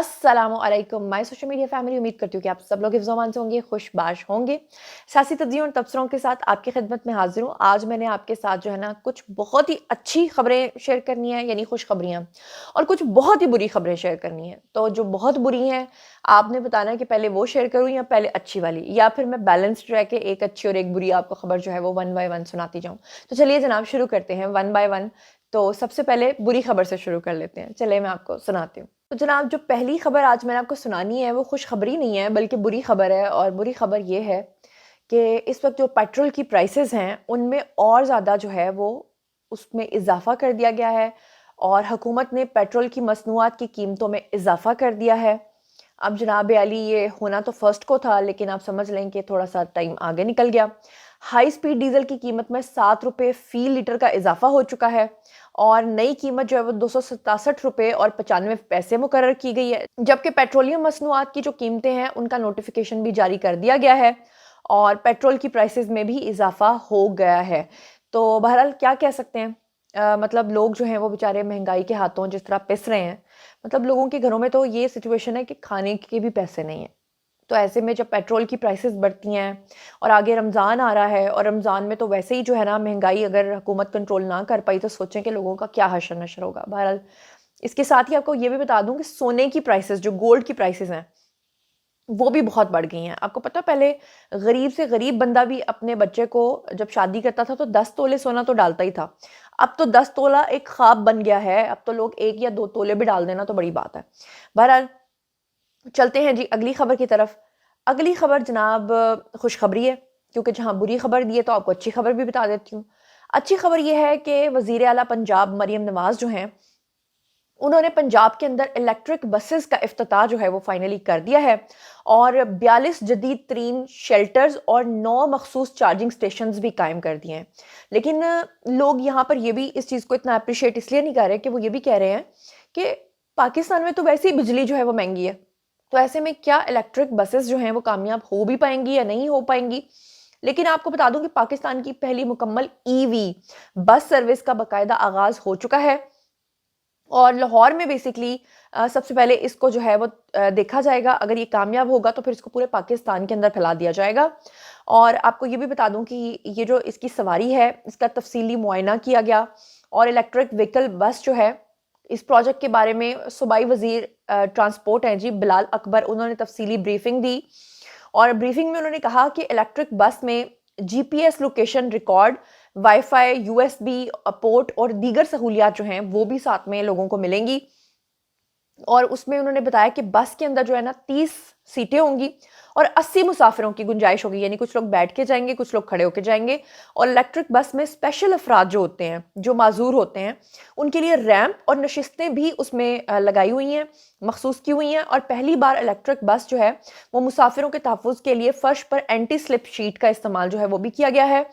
अस्सलामुअलैकुम my social media family. उम्मीद करती हूँ कि आप सब लोग हिफ्ज़-ओ-अमान से होंगे, खुशबाश होंगे। सियासी तब्दीलियों और तबसरों के साथ आपकी खिदमत में हाज़िर हूँ। आज मैंने आपके साथ जो है ना कुछ बहुत ही अच्छी खबरें शेयर करनी है, यानी खुशखबरियाँ, और कुछ बहुत ही बुरी खबरें शेयर करनी है। तो जो बहुत बुरी हैं, आपने बताना है कि पहले वो शेयर करूँ या पहले अच्छी वाली, या फिर मैं बैलेंस्ड रह के एक अच्छी और एक बुरी आपको खबर जो है वो वन बाय वन सुनाती जाऊँ। तो चलिए जनाब शुरू करते हैं वन बाय वन। तो सबसे पहले बुरी खबर से शुरू कर लेते हैं। चलिए मैं आपको सुनाती हूँ। तो जनाब जो पहली खबर आज मैंने आपको सुनानी है वो खुशखबरी नहीं है बल्कि बुरी खबर है, और बुरी खबर ये है कि इस वक्त जो पेट्रोल की प्राइसेस हैं उनमें और ज़्यादा जो है वो उसमें इजाफा कर दिया गया है, और हुकूमत ने पेट्रोल की मसनूआत की कीमतों में इजाफा कर दिया है। अब जनाब आली ये होना तो फर्स्ट को था, लेकिन आप समझ लें कि थोड़ा सा टाइम आगे निकल गया। हाई स्पीड डीजल की कीमत में 7 रुपये फी लीटर का इजाफा हो चुका है, और नई कीमत जो है वो 267 रुपये और 95 पैसे मुकर्रर की गई है। जबकि पेट्रोलियम मसनूआत की जो कीमतें हैं उनका नोटिफिकेशन भी जारी कर दिया गया है, और पेट्रोल की प्राइसेस में भी इजाफा हो गया है। तो बहरहाल क्या कह सकते हैं, मतलब लोग जो हैं वो बेचारे महंगाई के हाथों जिस तरह पिस रहे हैं। मतलब लोगों के घरों में तो ये सिचुएशन है कि खाने के भी पैसे नहीं हैं। तो ऐसे में जब पेट्रोल की प्राइसेस बढ़ती हैं और आगे रमज़ान आ रहा है, और रमज़ान में तो वैसे ही जो है ना महंगाई अगर हुकूमत कंट्रोल ना कर पाई तो सोचें कि लोगों का क्या हशर नशर होगा। बहरहाल इसके साथ ही आपको ये भी बता दूं कि सोने की प्राइसेस, जो गोल्ड की प्राइसेस हैं, वो भी बहुत बढ़ गई हैं। आपको पता है पहले गरीब से गरीब बंदा भी अपने बच्चे को जब शादी करता था तो 10 तोले सोना तो डालता ही था। अब तो 10 तोला एक ख्वाब बन गया है। अब तो लोग 1 या 2 तोले भी डाल देना तो बड़ी बात है। बहरहाल चलते हैं जी अगली खबर की तरफ। अगली खबर जनाब खुशखबरी है, क्योंकि जहाँ बुरी खबर दी है तो आपको अच्छी खबर भी बता देती हूँ। अच्छी खबर यह है कि वज़ीर आला पंजाब मरियम नवाज़ जो हैं, उन्होंने पंजाब के अंदर इलेक्ट्रिक बसेस का इफ्तिताह जो है वो फाइनली कर दिया है, और 42 जदीद तरीन शेल्टर्स और 9 मखसूस चार्जिंग स्टेशंस भी कायम कर दिए हैं। लेकिन लोग यहाँ पर ये भी इस चीज़ को इतना अप्रिशिएट इसलिए नहीं कर रहे कि वो ये भी कह रहे हैं कि पाकिस्तान में तो वैसे ही बिजली जो है वो महंगी है, तो ऐसे में क्या इलेक्ट्रिक बसेस जो हैं वो कामयाब हो भी पाएंगी या नहीं हो पाएंगी। लेकिन आपको बता दूं कि पाकिस्तान की पहली मुकम्मल ईवी बस सर्विस का बाकायदा आगाज हो चुका है, और लाहौर में बेसिकली सबसे पहले इसको जो है वो देखा जाएगा। अगर ये कामयाब होगा तो फिर इसको पूरे पाकिस्तान के अंदर फैला दिया जाएगा। और आपको ये भी बता दूं कि ये जो इसकी सवारी है इसका तफसीली मुआयना किया गया, और इलेक्ट्रिक व्हीकल बस जो है, इस प्रोजेक्ट के बारे में सूबाई वजीर ट्रांसपोर्ट हैं जी बिलाल अकबर, उन्होंने तफसीली ब्रीफिंग दी। और ब्रीफिंग में उन्होंने कहा कि इलेक्ट्रिक बस में GPS location record, wifi, USB port और दीगर सहूलियात जो हैं वो भी साथ में लोगों को मिलेंगी। और उसमें उन्होंने बताया कि बस के अंदर जो है ना 30 सीटें होंगी और 80 मुसाफिरों की गुंजाइश होगी, यानी कुछ लोग बैठ के जाएंगे, कुछ लोग खड़े होके जाएंगे। और इलेक्ट्रिक बस में स्पेशल अफराद जो होते हैं, जो माजूर होते हैं, उनके लिए रैंप और नशिस्तें भी उसमें लगाई हुई हैं, मखसूस की हुई हैं। और पहली बार इलेक्ट्रिक बस जो है वो मुसाफिरों के तहफ़्फ़ुज़ के लिए फर्श पर एंटी स्लिप शीट का इस्तेमाल जो है वो भी किया गया है।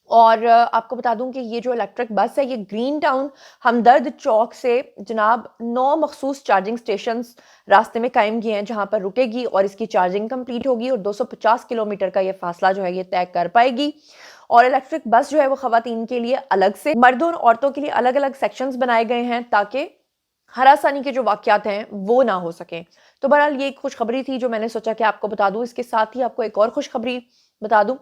और आपको बता दूं कि ये जो इलेक्ट्रिक बस है ये ग्रीन टाउन हमदर्द चौक से जनाब 9 मखसूस चार्जिंग स्टेशंस रास्ते में कायम किए हैं जहां पर रुकेगी, और इसकी चार्जिंग कंप्लीट होगी, और 250 किलोमीटर का ये फासला जो है ये तय कर पाएगी। और इलेक्ट्रिक बस जो है वो खवातीन के लिए अलग से, मर्दों और औरतों के लिए अलग अलग सेक्शंस बनाए गए हैं ताकि हरासानी के जो वाकयात हैं वो ना हो सकें। तो बहरहाल ये एक खुशखबरी थी जो मैंने सोचा कि आपको बता दूं। इसके साथ ही आपको एक और खुशखबरी बता दूं।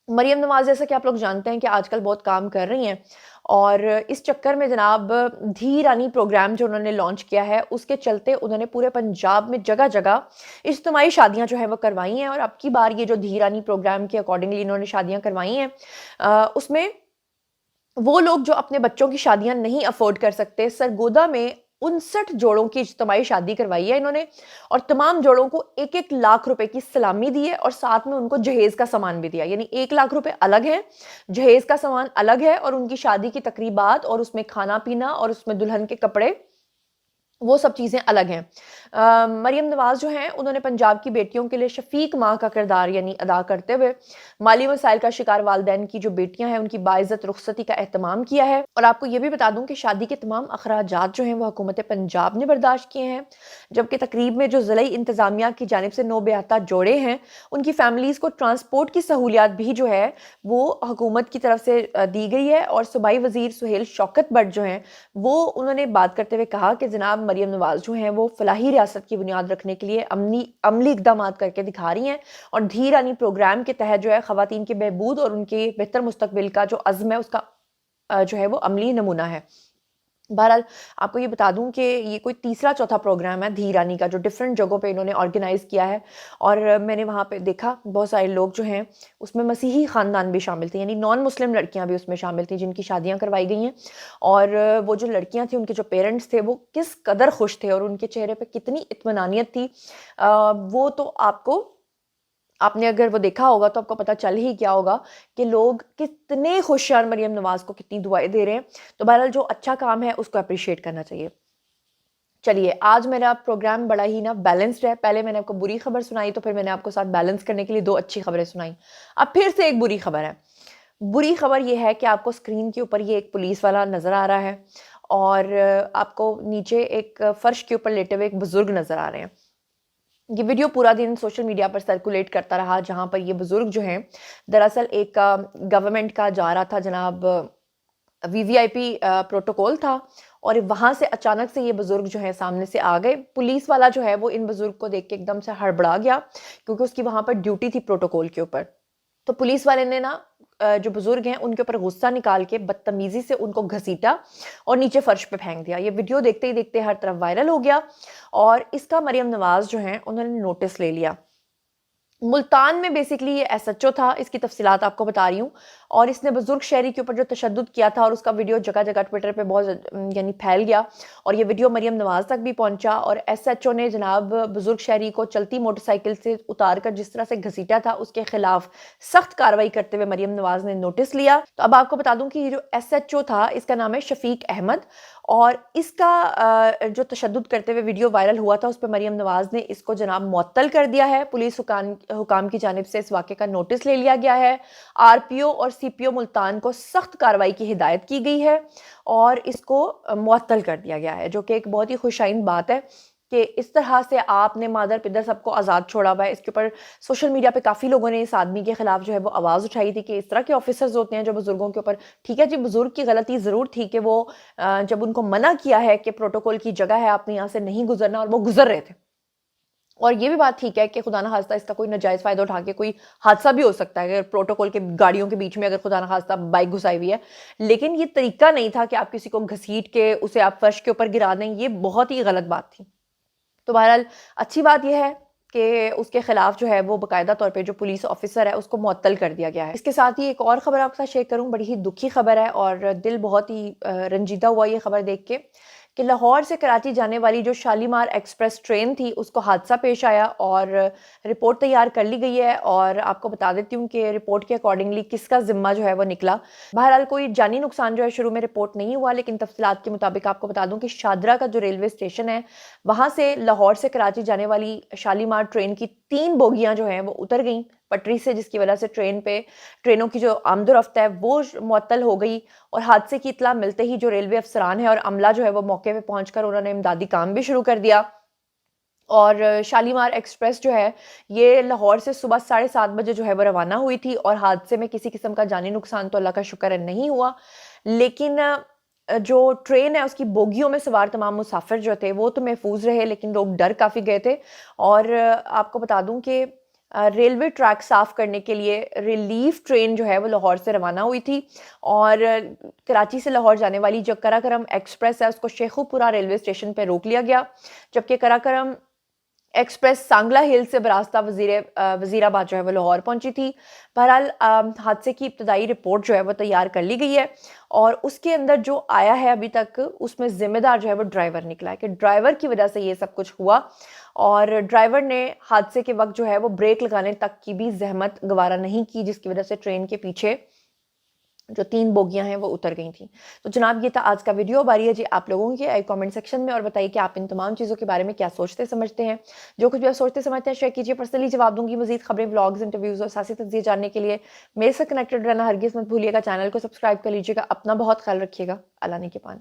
मरियम नवाज, जैसा कि आप लोग जानते हैं कि आजकल बहुत काम कर रही हैं, और इस चक्कर में जनाब धी रानी प्रोग्राम जो उन्होंने लॉन्च किया है उसके चलते उन्होंने पूरे पंजाब में जगह जगह इज्तिमाई शादियां जो है वो करवाई हैं। और अब की बार ये जो धी रानी प्रोग्राम के अकॉर्डिंगली इन्होंने शादियां करवाई हैं, उसमें वो लोग जो अपने बच्चों की शादियां नहीं अफोर्ड कर सकते, सरगोदा में 59 जोड़ों की इज्तिमाई शादी करवाई है इन्होंने, और तमाम जोड़ों को 1-1 लाख रुपए की सलामी दी है, और साथ में उनको जहेज का सामान भी दिया। यानी 1 लाख रुपए अलग है, जहेज का सामान अलग है, और उनकी शादी की तकरीबात और उसमें खाना पीना और उसमें दुल्हन के कपड़े, वो सब चीज़ें अलग हैं। मरियम नवाज़ जो हैं उन्होंने पंजाब की बेटियों के लिए शफ़ीक माँ का किरदार यानी अदा करते हुए माली मसाइल का शिकार वालिदैन की जो बेटियां हैं उनकी बाइज़्ज़त रुख़्सती का एहतमाम किया है। और आपको ये भी बता दूं कि शादी के तमाम अखराजात जो हैं वो हुकूमत पंजाब ने बर्दाश्त किए हैं, जबकि तकरीब में जो ज़िला इंतज़ामिया की जानिब से नौबयाता जोड़े हैं उनकी फैमिलीज़ को ट्रांसपोर्ट की सहूलियात भी जो है वो हुकूमत की तरफ से दी गई है। और सूबाई वज़ीर सुहेल शौकत भट्ट जो हैं वो उन्होंने बात करते हुए कहा कि जनाब मरियम नवाज़ जो हैं वो फलाही रियासत की बुनियाद रखने के लिए अमली इकदाम करके दिखा रही हैं और धी रानी प्रोग्राम के तहत जो है ख़वातीन की बहबूद और उनके बेहतर मुस्तकबिल का जो अज़्म है उसका जो है वो अमली नमूना है। बहरहाल आपको ये बता दूं कि ये कोई तीसरा चौथा प्रोग्राम है धी रानी का जो डिफरेंट जगहों पे इन्होंने ऑर्गेनाइज़ किया है। और मैंने वहाँ पे देखा बहुत सारे लोग जो हैं उसमें मसीही ख़ानदान भी शामिल थे, यानी नॉन मुस्लिम लड़कियाँ भी उसमें शामिल थी जिनकी शादियाँ करवाई गई हैं। और वो जो लड़कियाँ थी उनके जो पेरेंट्स थे वो किस कदर खुश थे और उनके चेहरे पर कितनी इत्मीनानियत थी, वो तो आपने अगर वो देखा होगा तो आपको पता चल ही गया होगा कि लोग कितने खुशहाल मरियम नवाज़ को कितनी दुआएं दे रहे हैं। तो बहरहाल जो अच्छा काम है उसको अप्रिशिएट करना चाहिए। चलिए आज मेरा प्रोग्राम बड़ा ही ना बैलेंस्ड है। पहले मैंने आपको बुरी खबर सुनाई तो फिर मैंने आपको साथ बैलेंस करने के लिए 2 अच्छी खबरें सुनाई। अब फिर से एक बुरी खबर है। बुरी खबर ये है कि आपको स्क्रीन के ऊपर ये एक पुलिस वाला नज़र आ रहा है और आपको नीचे एक फ़र्श के ऊपर लेटे हुए एक बुज़ुर्ग नज़र आ रहे हैं। ये वीडियो पूरा दिन सोशल मीडिया पर सर्कुलेट करता रहा जहां पर ये बुजुर्ग जो हैं दरअसल एक गवर्नमेंट का जा रहा था जनाब वीवीआईपी प्रोटोकॉल था और वहां से अचानक से ये बुजुर्ग जो है सामने से आ गए। पुलिस वाला जो है वो इन बुजुर्ग को देख के एकदम से हड़बड़ा गया क्योंकि उसकी वहां पर ड्यूटी थी प्रोटोकॉल के ऊपर। तो पुलिस वाले ने ना जो बुजुर्ग हैं उनके ऊपर गुस्सा निकाल के बदतमीजी से उनको घसीटा और नीचे फर्श पे फेंक दिया। ये वीडियो देखते ही देखते हर तरफ वायरल हो गया और इसका मरियम नवाज जो हैं उन्होंने नोटिस ले लिया। मुल्तान में बेसिकली ये एसएचओ था, इसकी तफसीलात आपको बता रही हूँ। और इसने बुजुर्ग शहरी के ऊपर जो तशद्दुद किया था और उसका वीडियो जगह जगह ट्विटर पे बहुत यानी फैल गया और ये वीडियो मरियम नवाज तक भी पहुंचा। और एसएचओ ने जनाब बुजुर्ग शहरी को चलती मोटरसाइकिल से उतार कर जिस तरह से घसीटा था उसके खिलाफ सख्त कार्रवाई करते हुए मरियम नवाज ने नोटिस लिया। तो अब आपको बता दूं कि ये जो एसएचओ था इसका नाम है शफीक अहमद और इसका जो तशद्दुद करते हुए वीडियो वायरल हुआ था उस पर मरियम नवाज ने इसको जनाब मुअत्तल कर दिया है। पुलिस हुकाम की जानिब से इस वाक़े का नोटिस ले लिया गया है। आरपीओ और सीपीओ मुल्तान को सख्त कार्रवाई की हिदायत की गई है और इसको मुअत्तल कर दिया गया है, जो कि एक बहुत ही खुशाइन बात है कि इस तरह से आपने मादर पिदर सबको आज़ाद छोड़ा हुआ है। इसके ऊपर सोशल मीडिया पे काफ़ी लोगों ने इस आदमी के खिलाफ जो है वो आवाज़ उठाई थी कि इस तरह के ऑफिसर्स होते हैं जो बुजुर्गों के ऊपर। ठीक है जी, बुजुर्ग की गलती ज़रूर थी कि वो जब उनको मना किया है कि प्रोटोकॉल की जगह है आपने यहाँ से नहीं गुजरना और वो गुजर रहे थे। और ये भी बात ठीक है कि खुदा ना खास्ता इसका कोई नाजायज़ फ़ायदा उठा के कोई हादसा भी हो सकता है अगर प्रोटोकॉल के गाड़ियों के बीच में अगर खुदा ना खास्ता बाइक घुसाई हुई है। लेकिन ये तरीका नहीं था कि आप किसी को घसीट के उसे आप फर्श के ऊपर गिरा दें, ये बहुत ही गलत बात थी। तो बहरहाल अच्छी बात यह है कि उसके खिलाफ जो है वो बाकायदा तौर पे जो पुलिस ऑफिसर है उसको मुअत्तल कर दिया गया है। इसके साथ ही एक और खबर आपके साथ शेयर करूं, बड़ी ही दुखी खबर है और दिल बहुत ही रंजीदा हुआ ये खबर देख के कि लाहौर से कराची जाने वाली जो शालीमार एक्सप्रेस ट्रेन थी उसको हादसा पेश आया और रिपोर्ट तैयार कर ली गई है। और आपको बता देती हूँ कि रिपोर्ट के अकॉर्डिंगली किसका जिम्मा जो है वो निकला। बहरहाल कोई जानी नुकसान जो है शुरू में रिपोर्ट नहीं हुआ, लेकिन तफसीलात के मुताबिक आपको बता दूं कि शादरा का जो रेलवे स्टेशन है वहां से लाहौर से कराची जाने वाली शालीमार ट्रेन की 3 बोगियां जो हैं वो उतर गई पटरी से, जिसकी वजह से ट्रेनों की जो आमदोरफ्त है वो मुअत्तल हो गई। और हादसे की इत्तला मिलते ही जो रेलवे अफसरान है और अमला जो है वो मौके पे पहुंचकर उन्होंने इमदादी काम भी शुरू कर दिया। और शालीमार एक्सप्रेस जो है ये लाहौर से सुबह 7:30 बजे जो है वो रवाना हुई थी और हादसे में किसी किस्म का जानी नुकसान तो अल्लाह का शुक्र है नहीं हुआ। लेकिन जो ट्रेन है उसकी बोगियों में सवार तमाम मुसाफिर जो थे वो तो महफूज रहे, लेकिन लोग डर काफ़ी गए थे। और आपको बता दूं कि रेलवे ट्रैक साफ करने के लिए रिलीफ ट्रेन जो है वो लाहौर से रवाना हुई थी और कराची से लाहौर जाने वाली जो कराकरम एक्सप्रेस है उसको शेखुपुरा रेलवे स्टेशन पर रोक लिया गया, जबकि कराकरम एक्सप्रेस सांगला हिल से बरास्ता वजीराबाद जो है वो लाहौर पहुंची थी। बहरहाल हादसे की इब्तदाई रिपोर्ट जो है वो तैयार कर ली गई है और उसके अंदर जो आया है अभी तक उसमें जिम्मेदार जो है वो ड्राइवर निकला है कि ड्राइवर की वजह से ये सब कुछ हुआ। और ड्राइवर ने हादसे के वक्त जो है वो ब्रेक लगाने तक की भी जहमत गवारा नहीं की, जिसकी वजह से ट्रेन के पीछे जो 3 बोगियाँ हैं वो उतर गई थीं। तो जनाब ये था आज का वीडियो। बारी है जी आप लोगों की, आइए कमेंट सेक्शन में और बताइए कि आप इन तमाम चीज़ों के बारे में क्या सोचते समझते हैं। जो कुछ भी आप सोचते समझते हैं शेयर कीजिए, पर्सनली जवाब दूँगी। मज़ीद खबरें, व्लॉग्स, इंटरव्यूज़ और सियासी तज्ज़िये जानने के लिए मेरे साथ कनेक्टेड रहना हरगिज़ मत भूलिएगा। चैनल को सब्सक्राइब कर लीजिएगा। अपना बहुत ख़्याल रखिएगा। अल्लाह ने के पान।